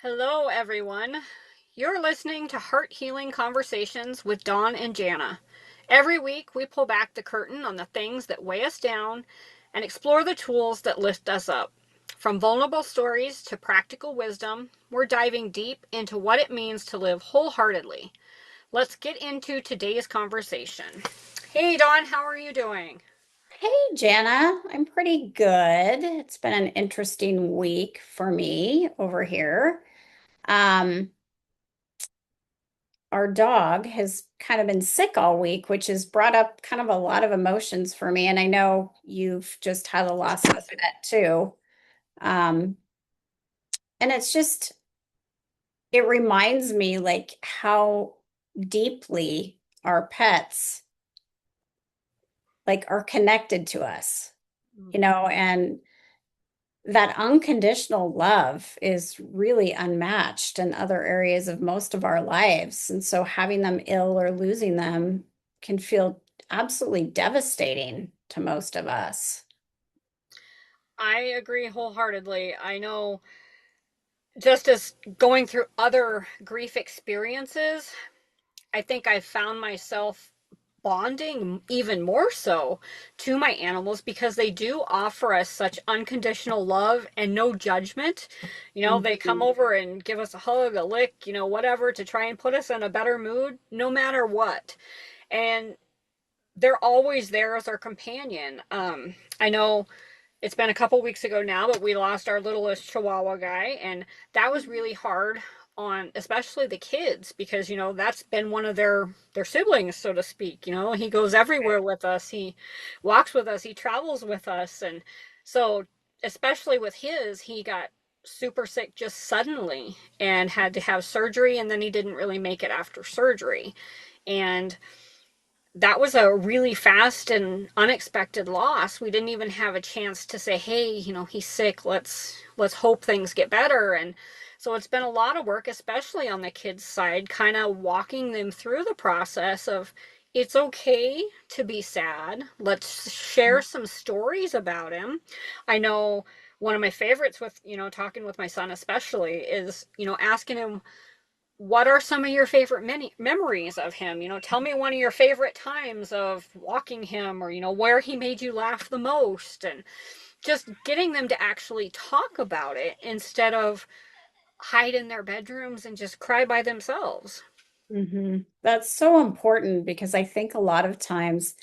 Hello, everyone. You're listening to Heart Healing Conversations with Dawn and Janna. Every week, we pull back the curtain on the things that weigh us down and explore the tools that lift us up. From vulnerable stories to practical wisdom, we're diving deep into what it means to live wholeheartedly. Let's get into today's conversation. Hey, Dawn, how are you doing? Hey, Janna, I'm pretty good. It's been an interesting week for me over here. Um, our dog has kind of been sick all week, which has brought up kind of a lot of emotions for me. And I know you've just had a loss of a pet too. Um, and it reminds me like how deeply our pets like are connected to us, and that unconditional love is really unmatched in other areas of most of our lives. And so having them ill or losing them can feel absolutely devastating to most of us. I agree wholeheartedly. I know just as going through other grief experiences, I think I found myself bonding even more so to my animals because they do offer us such unconditional love and no judgment. They come Mhm. over and give us a hug, a lick, whatever to try and put us in a better mood no matter what. And they're always there as our companion. I know it's been a couple weeks ago now, but we lost our littlest Chihuahua guy, and that was really hard on especially the kids because that's been one of their siblings, so to speak. He goes everywhere with us, he walks with us, he travels with us, and so especially with his, he got super sick just suddenly and had to have surgery, and then he didn't really make it after surgery, and that was a really fast and unexpected loss. We didn't even have a chance to say, "Hey, he's sick. Let's hope things get better." And so it's been a lot of work, especially on the kids' side, kind of walking them through the process of it's okay to be sad. Let's share some stories about him. I know one of my favorites with, talking with my son especially is, asking him what are some of your favorite memories of him? Tell me one of your favorite times of walking him or, where he made you laugh the most. And just getting them to actually talk about it instead of hide in their bedrooms and just cry by themselves. That's so important because I think a lot of times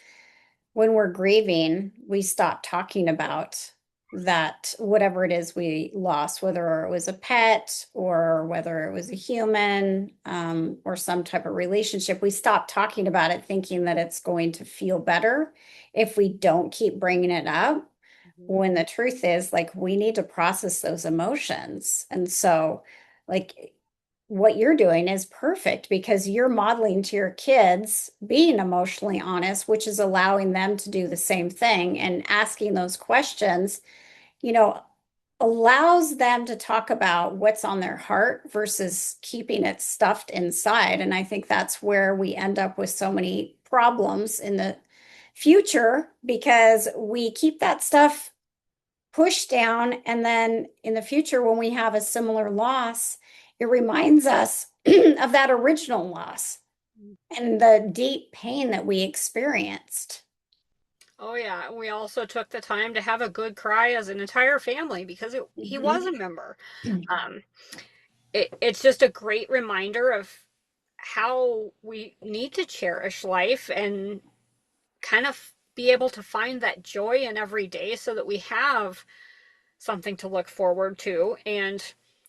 when we're grieving, we stop talking about that, whatever it is we lost, whether it was a pet or whether it was a human, or some type of relationship. We stop talking about it thinking that it's going to feel better if we don't keep bringing it up. Mhm. When the truth is, like, we need to process those emotions. And so, like, what you're doing is perfect because you're modeling to your kids being emotionally honest, which is allowing them to do the same thing, and asking those questions, you know, allows them to talk about what's on their heart versus keeping it stuffed inside. And I think that's where we end up with so many problems in the future because we keep that stuff pushed down. And then in the future, when we have a similar loss, it reminds us of that original loss and the deep pain that we experienced. Oh yeah, we also took the time to have a good cry as an entire family because he was a Mhm. member. Um, it's just a great reminder of how we need to cherish life and kind of be able to find that joy in every day so that we have something to look forward to. And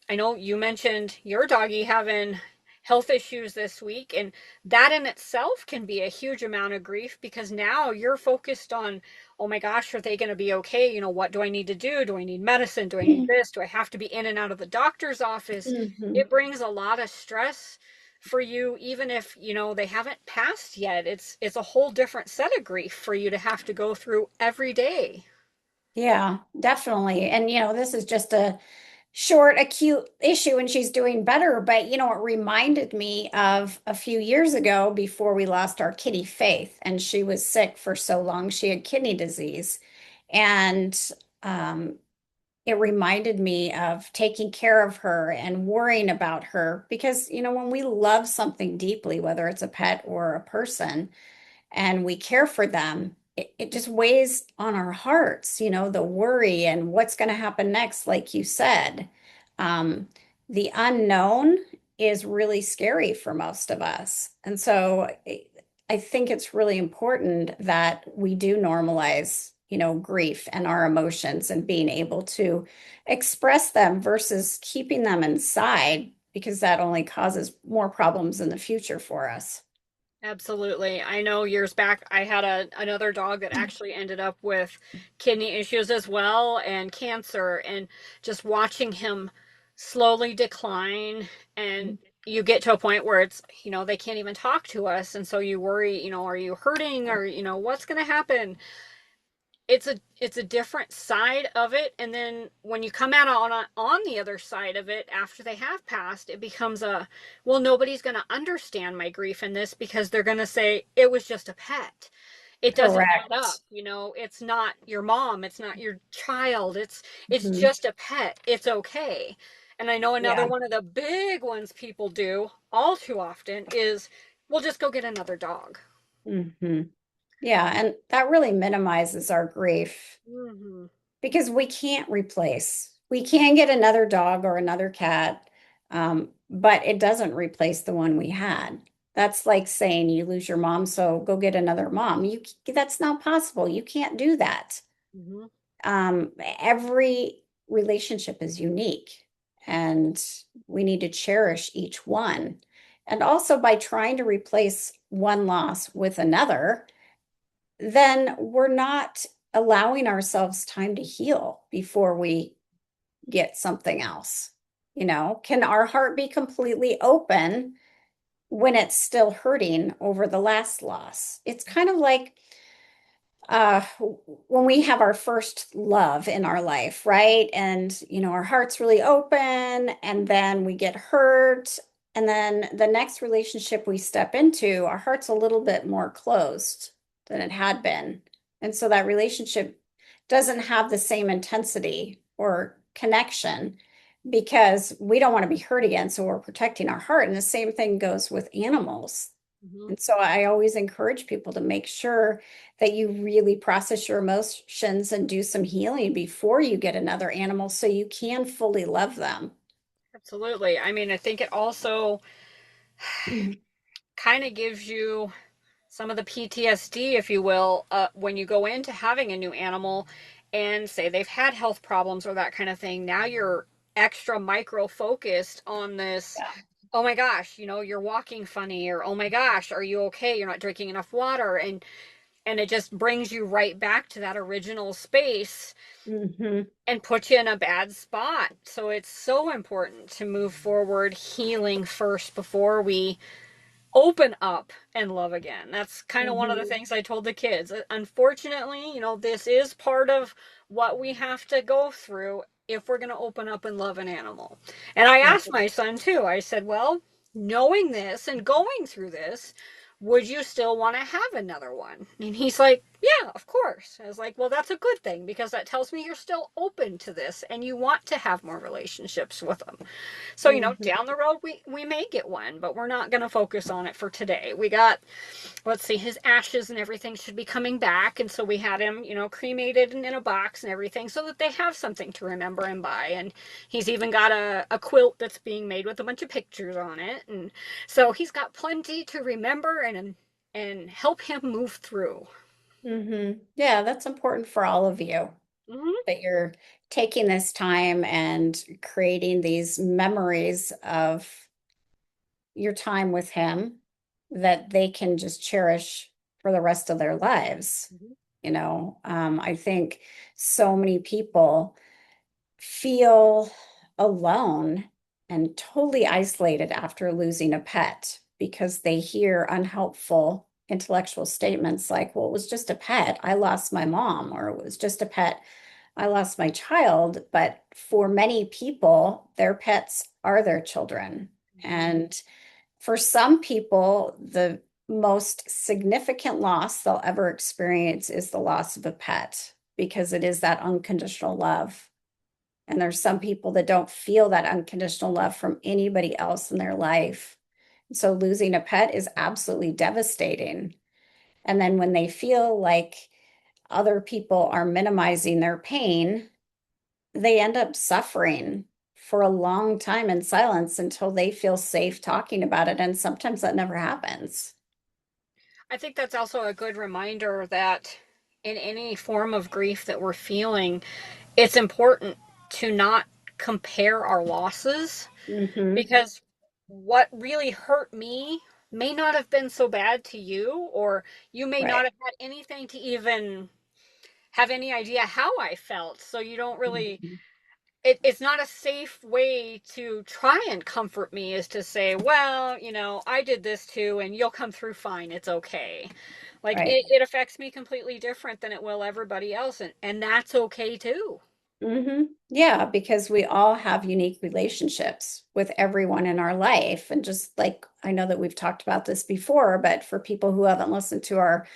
I know you mentioned your doggy having health issues this week, and that in itself can be a huge amount of grief because now you're focused on, oh my gosh, are they going to be okay? What do I need to do? Do I need medicine? Do I need this? Do I have to be in and out of the doctor's office? Mhm. It brings a lot of stress for you, even if they haven't passed yet. It's a whole different set of grief for you to have to go through every day. Yeah, definitely. And, this is just a short, acute issue and she's doing better. But, it reminded me of a few years ago before we lost our kitty Faith, and she was sick for so long. She had kidney disease. And, um, it reminded me of taking care of her and worrying about her because, when we love something deeply, whether it's a pet or a person, and we care for them, it just weighs on our hearts, the worry and what's going to happen next, like you said. Um, the unknown is really scary for most of us. And so I think it's really important that we do normalize, grief and our emotions and being able to express them versus keeping them inside because that only causes more problems in the future for us. Absolutely. I know years back I had another dog that actually ended up with kidney issues as well and cancer, and just watching him slowly decline, and you get to a point where it's, they can't even talk to us, and so you worry, are you hurting, or what's going to happen? It's a different side of it, and then when you come out on the other side of it after they have passed, it becomes a, well, nobody's going to understand my grief in this because they're going to say it was just a pet. It doesn't add up. Correct. It's not your mom, it's not your child, it's Mhm. just a pet. It's okay. And I know another Yeah. one of the big ones people do all too often is, we'll just go get another dog. Hmm. Yeah. And that really minimizes our grief Hmm. because we can get another dog or another cat, but it doesn't replace the one we had. That's like saying you lose your mom, so go get another mom. That's not possible. You can't do that. Hmm. Every relationship is unique and we need to cherish each one. And also, by trying to replace one loss with another, then we're not allowing ourselves time to heal before we get something else. Can our heart be completely open when it's still hurting over the last loss? It's kind of like uh when we have our first love in our life, right? And our heart's really open and then we get hurt and then the next relationship we step into, our heart's a little bit more closed than it had been. And so that relationship doesn't have the same intensity or connection because we don't want to be hurt again, so we're protecting our heart. And the same thing goes with animals. Hmm. And so I always encourage people to make sure that you really process your emotions and do some healing before you get another animal so you can fully love them. Absolutely. I mean, I think it also kind of gives you some of the PTSD, if you will, when you go into having a new animal and say they've had health problems or that kind of thing. Now you're extra micro focused on this. Yeah. Oh my gosh, you're walking funny, or oh my gosh, are you okay? You're not drinking enough water, and it just brings you right back to that original space Hmm. and puts you in a bad spot. So it's so important to move forward healing first before we open up and love again. That's kind of one of the Hmm. things I told the kids. Unfortunately, this is part of what we have to go through if we're going to open up and love an animal. And I Yeah. asked my son too. I said, "Well, knowing this and going through this, would you still want to have another one?" And he's like, "Yeah, of course." I was like, "Well, that's a good thing because that tells me you're still open to this and you want to have more relationships with them." So, Hmm. down the road we may get one, but we're not going to focus on it for today. We got, let's see, his ashes and everything should be coming back, and so we had him, cremated and in a box and everything so that they have something to remember him by. And he's even got a quilt that's being made with a bunch of pictures on it, and so he's got plenty to remember and help him move through. Hmm. Yeah, that's important for all of you Mm-hmm. that you're taking this time and creating these memories of your time with him that they can just cherish for the rest of their lives. Mm-hmm. I think so many people feel alone and totally isolated after losing a pet because they hear unhelpful intellectual statements like, well, it was just a pet. I lost my mom, or it was just a pet. I lost my child. But for many people, their pets are their children. Mm-hmm. And for some people, the most significant loss they'll ever experience is the loss of a pet because it is that unconditional love. And there's some people that don't feel that unconditional love from anybody else in their life. So losing a pet is absolutely devastating. And then when they feel like other people are minimizing their pain, they end up suffering for a long time in silence until they feel safe talking about it. And sometimes that never happens. I think that's also a good reminder that in any form of grief that we're feeling, it's important to not compare our losses, Hmm. because what really hurt me may not have been so bad to you, or you may not Right. have had anything to even have any idea how I felt. So you don't really, Mhm. it's not a safe way to try and comfort me, is to say, well, I did this too, and you'll come through fine. It's okay. Like Right. it affects me completely different than it will everybody else, and that's okay too. Yeah, because we all have unique relationships with everyone in our life. And just like I know that we've talked about this before, but for people who haven't listened to our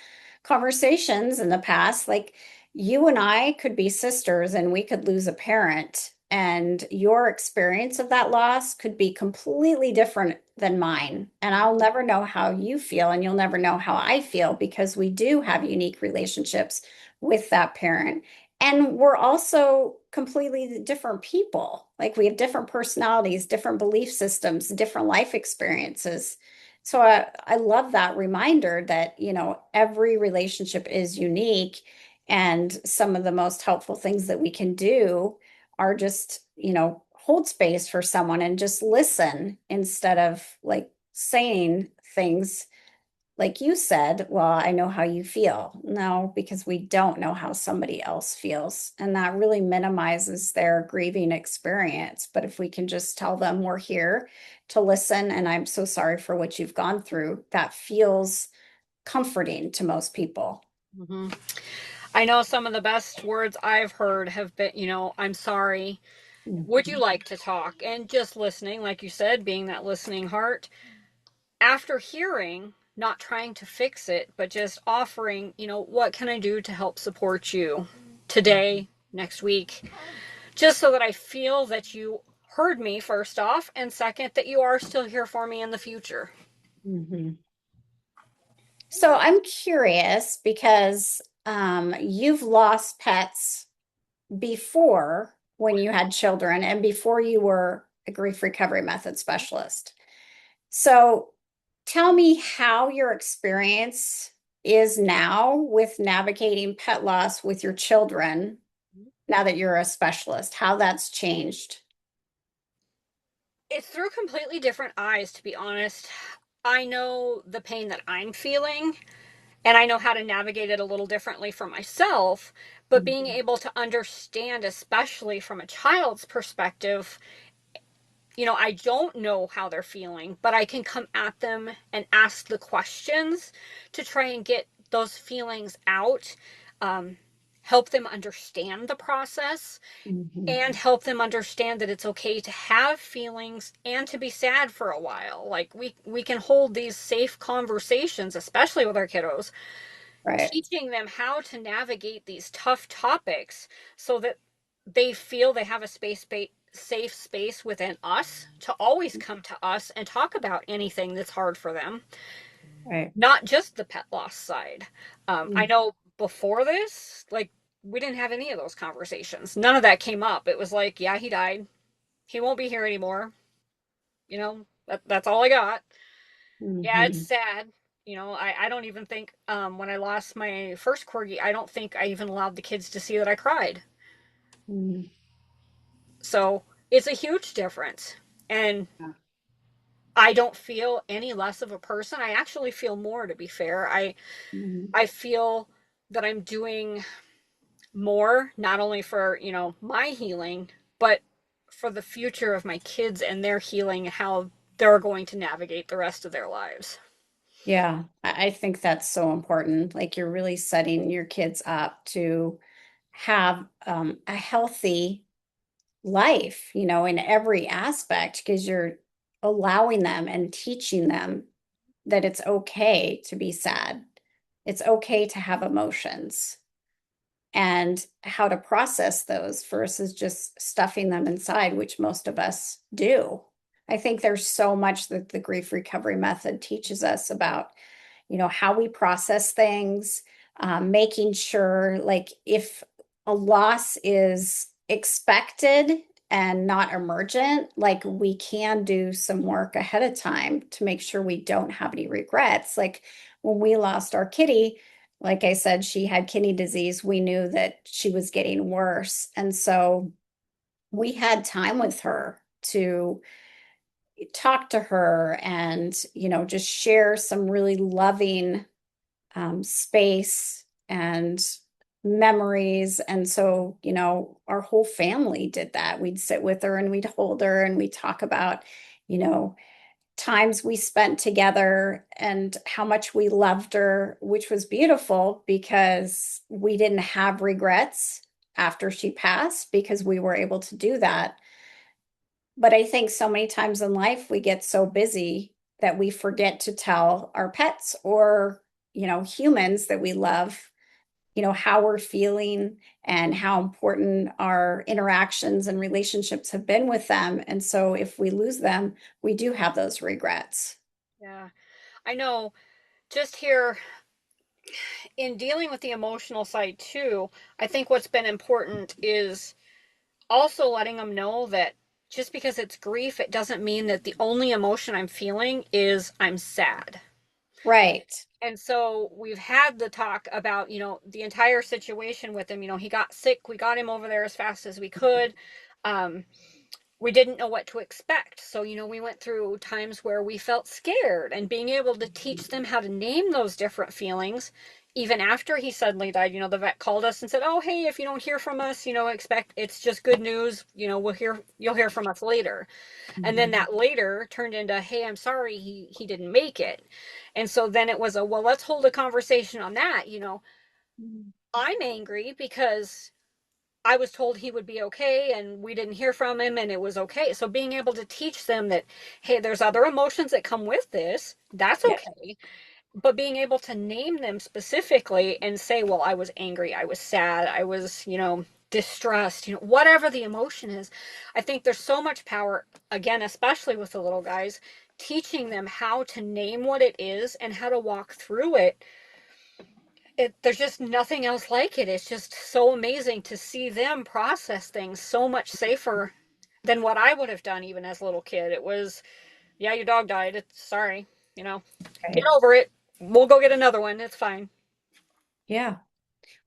conversations in the past, like you and I could be sisters and we could lose a parent, and your experience of that loss could be completely different than mine. And I'll never know how you feel, and you'll never know how I feel because we do have unique relationships with that parent. And we're also completely different people. Like we have different personalities, different belief systems, different life experiences. So I love that reminder that, every relationship is unique. And some of the most helpful things that we can do are just, hold space for someone and just listen instead of like saying things like you said, well, I know how you feel. No, because we don't know how somebody else feels. And that really minimizes their grieving experience. But if we can just tell them we're here to listen, and I'm so sorry for what you've gone through, that feels comforting to most people. Hmm. I know some of the best words I've heard have been, I'm sorry. Would you Mhm. like to talk? And just listening, like you said, being that listening heart. After hearing, not trying to fix it, but just offering, what can I do to help support you today, next week? Just so that I feel that you heard me, first off, and second, that you are still here for me in the future. Mhm. So I'm curious because you've lost pets before when you had children and before you were a grief recovery method specialist. So tell me how your experience is now with navigating pet loss with your children now that you're a specialist, how that's changed. It's through completely different eyes, to be honest. I know the pain that I'm feeling, and I know how to navigate it a little differently for myself, but being Mhm. able to understand, especially from a child's perspective, I don't know how they're feeling, but I can come at them and ask the questions to try and get those feelings out, um, help them understand the process, Mhm. and help them understand that it's okay to have feelings and to be sad for a while. Like we can hold these safe conversations, especially with our kiddos, Right. teaching them how to navigate these tough topics so that they feel they have a safe space within us to always come to us and talk about anything that's hard for them, Right. not just the pet loss side. I Mm. know before this, like, we didn't have any of those conversations. None of that came up. It was like, yeah, he died. He won't be here anymore. That's all I got. Yeah, it's Mhm. sad. I don't even think, when I lost my first corgi, I don't think I even allowed the kids to see that I cried. Mhm. So it's a huge difference. And Yeah. I don't feel any less of a person. I actually feel more, to be fair. Mhm. I feel that I'm doing more, not only for, my healing, but for the future of my kids and their healing, how they're going to navigate the rest of their lives. Yeah, I think that's so important. Like you're really setting your kids up to have a healthy life, in every aspect, because you're allowing them and teaching them that it's okay to be sad. It's okay to have emotions. and how to process those versus just stuffing them inside, which most of us do. I think there's so much that the grief recovery method teaches us about, how we process things, making sure, like, if a loss is expected and not emergent, like, we can do some work ahead of time to make sure we don't have any regrets. Like, when we lost our kitty, like I said, she had kidney disease. We knew that she was getting worse. And so we had time with her to talk to her and, just share some really loving space and memories. And so, our whole family did that. We'd sit with her and we'd hold her and we'd talk about, you know, times we spent together and how much we loved her, which was beautiful because we didn't have regrets after she passed because we were able to do that. But I think so many times in life we get so busy that we forget to tell our pets or, humans that we love, how we're feeling and how important our interactions and relationships have been with them. And so if we lose them, we do have those regrets. Yeah. I know just here in dealing with the emotional side too, I think what's been important is also letting them know that just because it's grief, it doesn't mean that the only emotion I'm feeling is I'm sad. Right. And so we've had the talk about, the entire situation with him. He got sick. We got him over there as fast as we could. Um, we didn't know what to expect. So, we went through times where we felt scared and being able to teach them how to name those different feelings. Even after he suddenly died, the vet called us and said, "Oh, hey, if you don't hear from us, expect it's just good news. You'll hear from us later." And then Mhm. that later turned into, "Hey, I'm sorry he didn't make it." And so then it was well, let's hold a conversation on that. I'm angry because I was told he would be okay and we didn't hear from him and it was okay. So being able to teach them that, hey, there's other emotions that come with this. That's Yep. okay. But being able to name them specifically and say, well, I was angry, I was sad, I was, distressed, whatever the emotion is. I think there's so much power, again, especially with the little guys, teaching them how to name what it is and how to walk through it. There's just nothing else like it. It's just so amazing to see them process things so much safer than what I would have done even as a little kid. It was, yeah, your dog died. It's sorry, you know, get Right. over it. We'll go get another one. It's fine. Yeah.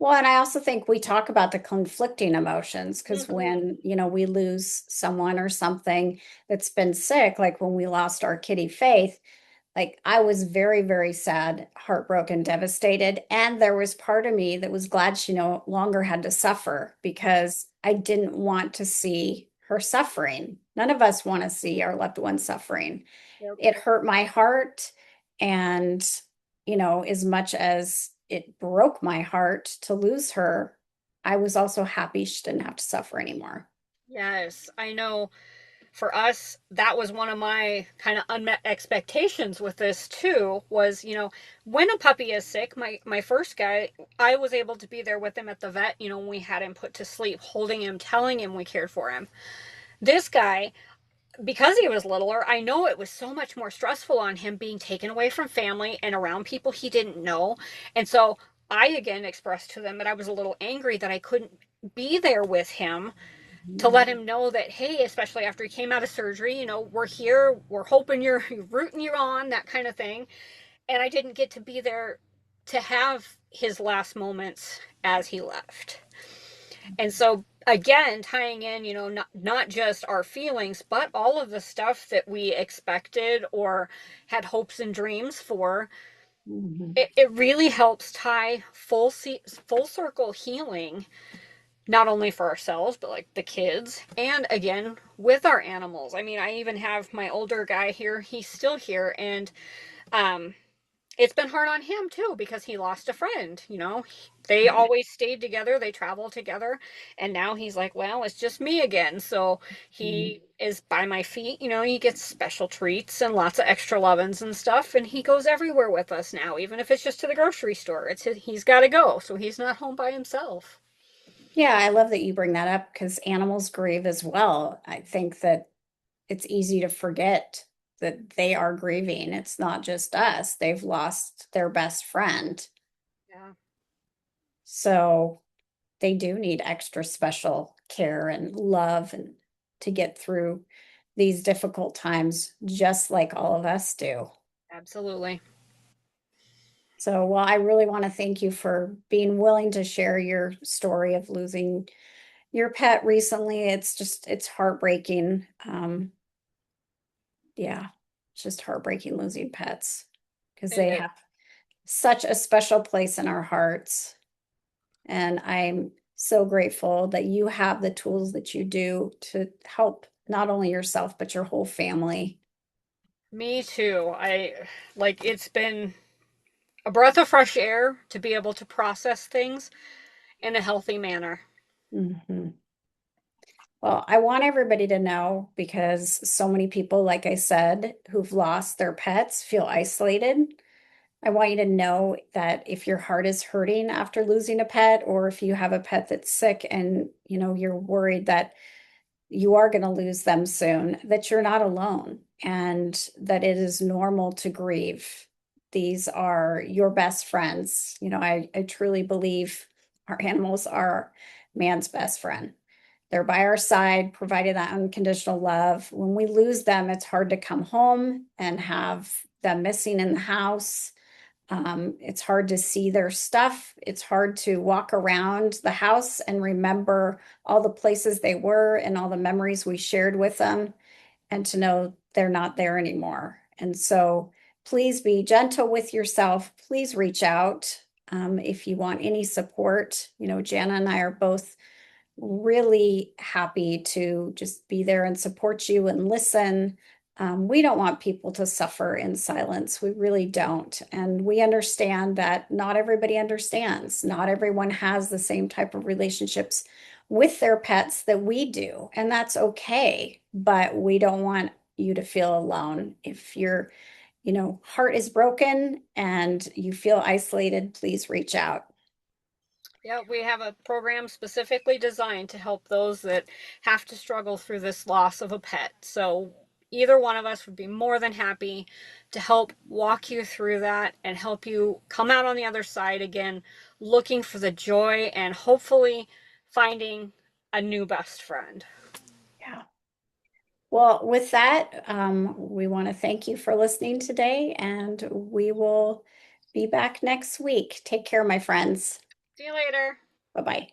Well, and I also think we talk about the conflicting emotions because Mm-hmm. when, we lose someone or something that's been sick, like when we lost our kitty Faith, like I was very, very sad, heartbroken, devastated. And there was part of me that was glad she no longer had to suffer because I didn't want to see her suffering. None of us want to see our loved one suffering. Yep. It hurt my heart. And, as much as it broke my heart to lose her, I was also happy she didn't have to suffer anymore. Yes, I know for us, that was one of my kind of unmet expectations with this too, was, when a puppy is sick, my first guy, I was able to be there with him at the vet, when we had him put to sleep, holding him, telling him we cared for him. This guy, because he was littler, I know it was so much more stressful on him being taken away from family and around people he didn't know. And so I again expressed to them that I was a little angry that I couldn't be there with him to let him know that, hey, especially after he came out of surgery, we're here, we're hoping you're rooting you on, that kind of thing. And I didn't get to be there to have his last moments as he left. And so again, tying in, not just our feelings, but all of the stuff that we expected or had hopes and dreams for, Mhm. it really helps tie full circle healing, not only for ourselves but like the kids, and again with our animals. I mean, I even have my older guy here, he's still here, and um it's been hard on him too because he lost a friend. They Right. always stayed together, they traveled together, and now he's like, well, it's just me again. So Mhm. he is by my feet. He gets special treats and lots of extra lovin's and stuff, and he goes everywhere with us now, even if it's just to the grocery store. He's got to go, so he's not home by himself. Yeah, I love that you bring that up because animals grieve as well. I think that it's easy to forget that they are grieving. It's not just us. They've lost their best friend. Yeah, So they do need extra special care and love and to get through these difficult times, just like all of us do. absolutely. So, well, I really want to thank you for being willing to share your story of losing your pet recently. It's heartbreaking. Yeah, it's just heartbreaking losing pets because It they is. have such a special place in our hearts. And I'm so grateful that you have the tools that you do to help not only yourself, but your whole family. Me too. It's been a breath of fresh air to be able to process things in a healthy manner. Mhm. Well, I want everybody to know because so many people, like I said, who've lost their pets feel isolated. I want you to know that if your heart is hurting after losing a pet, or if you have a pet that's sick and you're worried that you are going to lose them soon, that you're not alone and that it is normal to grieve. These are your best friends. I truly believe our animals are man's best friend. They're by our side, providing that unconditional love. When we lose them, it's hard to come home and have them missing in the house. It's hard to see their stuff. It's hard to walk around the house and remember all the places they were and all the memories we shared with them, and to know they're not there anymore. And so please be gentle with yourself. Please reach out if you want any support. Janna and I are both really happy to just be there and support you and listen. We don't want people to suffer in silence. We really don't. And we understand that not everybody understands. Not everyone has the same type of relationships with their pets that we do. And that's okay. But we don't want you to feel alone. If your, heart is broken and you feel isolated, please reach out. Yeah, we have a program specifically designed to help those that have to struggle through this loss of a pet. So either one of us would be more than happy to help walk you through that and help you come out on the other side again, looking for the joy and hopefully finding a new best friend. Yeah. Well, with that, we want to thank you for listening today, and we will be back next week. Take care, my friends. See you later. Bye bye.